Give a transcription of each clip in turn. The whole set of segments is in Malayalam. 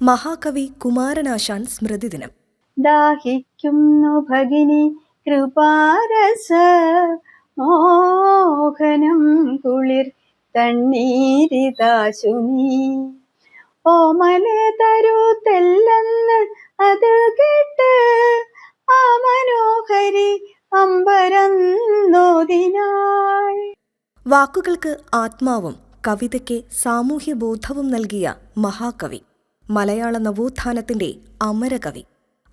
മഹാകവി കുമാരനാശാൻ സ്മൃതിദിനം. ദാഹിക്കുന്നു ഭഗിനി കൃപാരസ മോഹനം കുളിർ തണ്ണീരിതാശുനി ഓമലെ തരൂ തെല്ലെന്ന് അത് കേട്ട് ആ മനോഹരി അമ്പരന്നോദിനാൾ. വാക്കുകൾക്ക് ആത്മാവും കവിതയ്ക്ക് സാമൂഹ്യബോധവും നൽകിയ മഹാകവി, മലയാള നവോത്ഥാനത്തിന്റെ അമരകവി.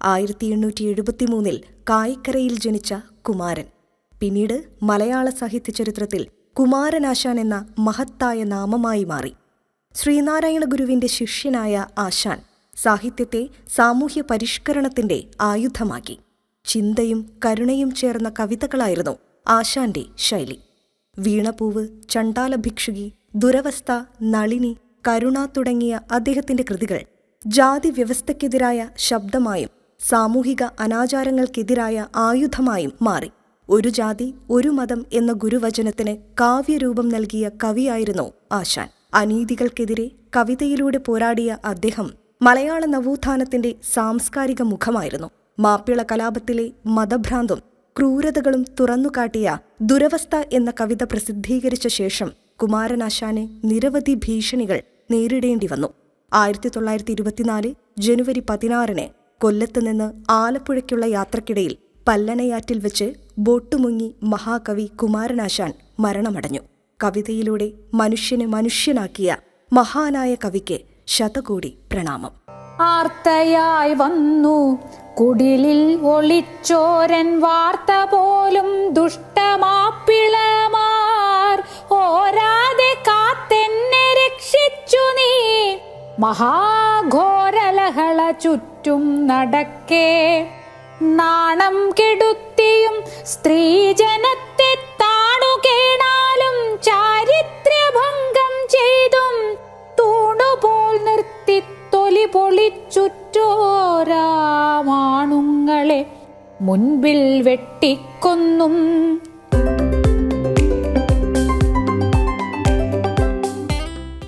1873 കായിക്കരയിൽ ജനിച്ച കുമാരൻ പിന്നീട് മലയാള സാഹിത്യ ചരിത്രത്തിൽ കുമാരനാശാൻ എന്ന മഹത്തായ നാമമായി മാറി. ശ്രീനാരായണ ഗുരുവിന്റെ ശിഷ്യനായ ആശാൻ സാഹിത്യത്തെ സാമൂഹ്യ പരിഷ്കരണത്തിന്റെ ആയുധമാക്കി. ചിന്തയും കരുണയും ചേർന്ന കവിതകളായിരുന്നു ആശാന്റെ ശൈലി. വീണപൂവ്, ചണ്ടാല ഭിക്ഷുകി, ദുരവസ്ഥ, നളിനി, കരുണ തുടങ്ങിയ അദ്ദേഹത്തിന്റെ കൃതികൾ ജാതി വ്യവസ്ഥയ്ക്കെതിരായ ശബ്ദമായും സാമൂഹിക അനാചാരങ്ങൾക്കെതിരായ ആയുധമായും മാറി. ഒരു ജാതി ഒരു മതം എന്ന ഗുരുവചനത്തിന് കാവ്യരൂപം നൽകിയ കവിയായിരുന്നു ആശാൻ. അനീതികൾക്കെതിരെ കവിതയിലൂടെ പോരാടിയ അദ്ദേഹം മലയാള നവോത്ഥാനത്തിന്റെ സാംസ്കാരിക മുഖമായിരുന്നു. മാപ്പിള കലാപത്തിലെ മതഭ്രാന്തും ക്രൂരതകളും തുറന്നുകാട്ടിയ ദുരവസ്ഥ എന്ന കവിത പ്രസിദ്ധീകരിച്ച ശേഷം കുമാരനാശാന് നിരവധി ഭീഷണികൾ നേരിടേണ്ടി വന്നു. 1924 ജനുവരി 16 കൊല്ലത്ത് നിന്ന് ആലപ്പുഴയ്ക്കുള്ള യാത്രക്കിടയിൽ പല്ലനയാറ്റിൽ വെച്ച് ബോട്ടുമുങ്ങി മഹാകവി കുമാരനാശാൻ മരണമടഞ്ഞു. കവിതയിലൂടെ മനുഷ്യനെ മനുഷ്യനാക്കിയ മഹാനായ കവിക്ക് ശതകോടി പ്രണാമം. ആർത്തയായി വന്നു കുടിലിൽ ഒളിച്ചോരൻ വാർത്ത പോലും ദുഷ്ടമാപ്പിളമാർ ഓരാതെ കാത്തെന്നെ രക്ഷിച്ചു നീ. മഹാഘോരലഹള ചുറ്റും നടക്കേ നാണം കെടുത്തിയും സ്ത്രീജനത്തെ താണുകേണാലും ചാരിത്രഭംഗം ചെയ്തും തൂണുപോൽ നിർത്തി തൊലി പൊളിച്ചുറ്റോരാമാണുങ്ങളെ മുൻപിൽ വെട്ടിക്കൊന്നും